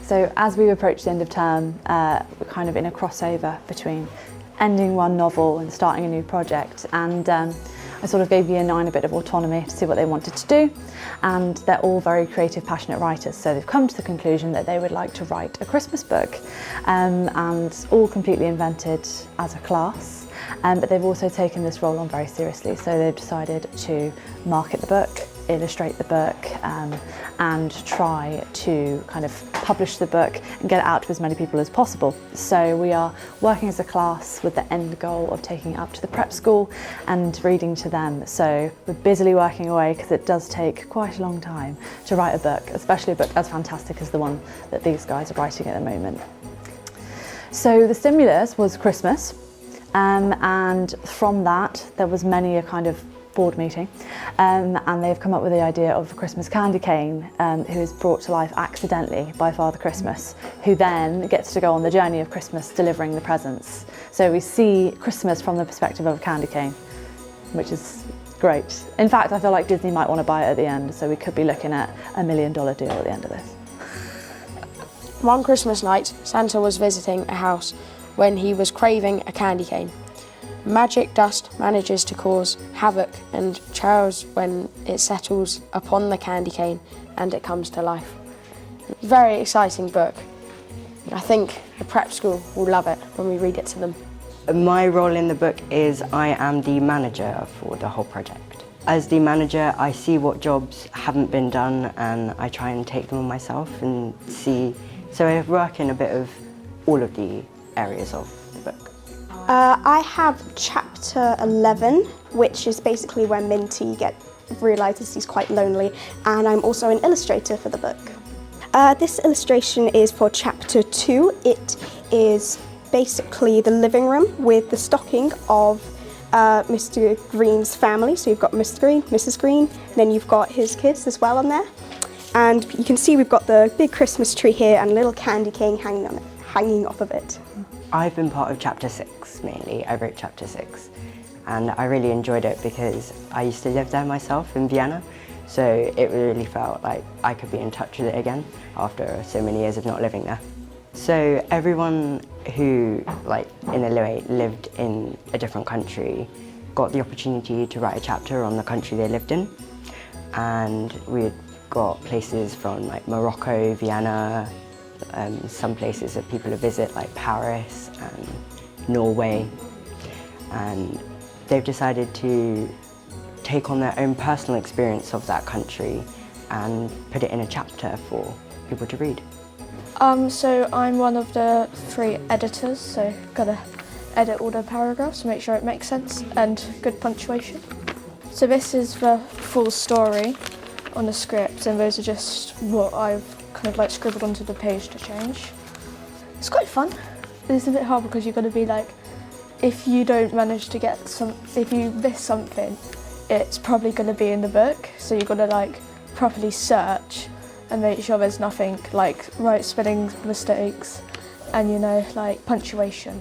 So as we approach the end of term, we're kind of in a crossover between ending one novel and starting a new project, and I sort of gave Year 9 a bit of autonomy to see what they wanted to do, and they're all very creative, passionate writers, so they've come to the conclusion that they would like to write a Christmas book, and all completely invented as a class, but they've also taken this role on very seriously, so they've decided to market the book, illustrate the book, and try to kind of publish the book and get it out to as many people as possible. So we are working as a class with the end goal of taking it up to the prep school and reading to them. So we're busily working away because it does take quite a long time to write a book, especially a book as fantastic as the one that these guys are writing at the moment. So the stimulus was Christmas, and from that there was many a kind of board meeting, and they've come up with the idea of a Christmas candy cane who is brought to life accidentally by Father Christmas, who then gets to go on the journey of Christmas delivering the presents. So we see Christmas from the perspective of a candy cane, which is great. In fact, I feel like Disney might want to buy it at the end, so we could be looking at $1 million deal at the end of this. One Christmas night, Santa was visiting a house when he was craving a candy cane. Magic dust manages to cause havoc and chaos when it settles upon the candy cane and it comes to life. Very exciting book. I think the prep school will love it when we read it to them. My role in the book is I am the manager for the whole project. As the manager, I see what jobs haven't been done and I try and take them on myself and see. So I work in a bit of all of the areas of the book. I have chapter 11, which is basically where Minty realises he's quite lonely, and I'm also an illustrator for the book. This illustration is for chapter 2. It is basically the living room with the stocking of Mr. Green's family. So you've got Mr. Green, Mrs. Green, and then you've got his kids as well on there. And you can see we've got the big Christmas tree here and a little candy cane hanging off of it. I've been part of chapter 6 mainly. I wrote chapter 6 and I really enjoyed it because I used to live there myself in Vienna, so it really felt like I could be in touch with it again after so many years of not living there. So everyone who, in a way, lived in a different country got the opportunity to write a chapter on the country they lived in, and we got places from Morocco, Vienna, some places that people visit like Paris and Norway, and they've decided to take on their own personal experience of that country and put it in a chapter for people to read. So I'm one of the 3 editors, so gotta edit all the paragraphs to make sure it makes sense and good punctuation. So this is the full story on the script, and those are just what I've kind of scribbled onto the page to change. It's quite fun, but it's a bit hard because you've got to be if you don't manage to get if you miss something, it's probably going to be in the book, so you've got to properly search and make sure there's nothing right spelling mistakes and punctuation.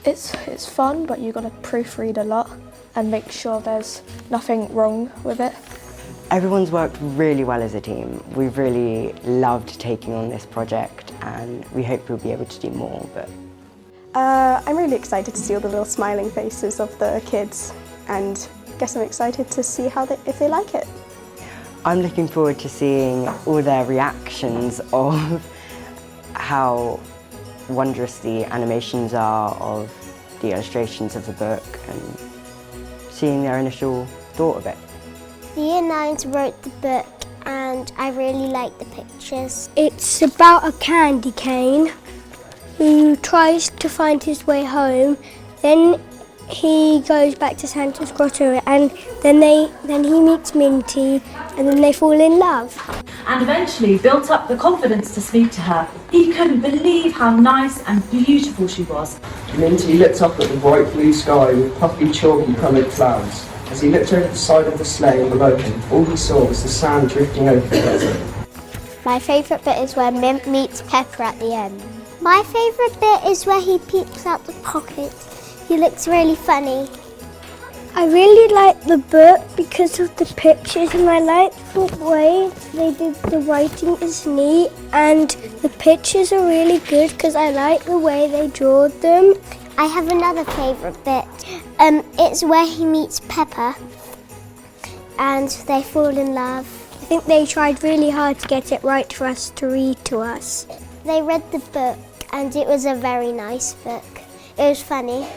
It's fun, but you've got to proofread a lot and make sure there's nothing wrong with it. Everyone's worked really well as a team. We've really loved taking on this project and we hope we'll be able to do more. But I'm really excited to see all the little smiling faces of the kids, and I guess I'm excited to see if they like it. I'm looking forward to seeing all their reactions of how wondrous the animations are of the illustrations of the book and seeing their initial thought of it. The Year 9s wrote the book and I really like the pictures. It's about a candy cane who tries to find his way home. Then he goes back to Santa's grotto and then he meets Minty and then they fall in love. And eventually built up the confidence to speak to her. He couldn't believe how nice and beautiful she was. Minty looked up at the bright blue sky with puffy chalky-coloured clouds. As he looked over the side of the sleigh and below him, all he saw was the sand drifting over the desert. My favourite bit is where Mint meets Pepper at the end. My favourite bit is where he peeps out the pocket. He looks really funny. I really like the book because of the pictures, and I like the way they did the writing is neat, and the pictures are really good because I like the way they draw them. I have another favourite bit. It's where he meets Pepper and they fall in love. I think they tried really hard to get it right for us to read to us. They read the book and it was a very nice book. It was funny.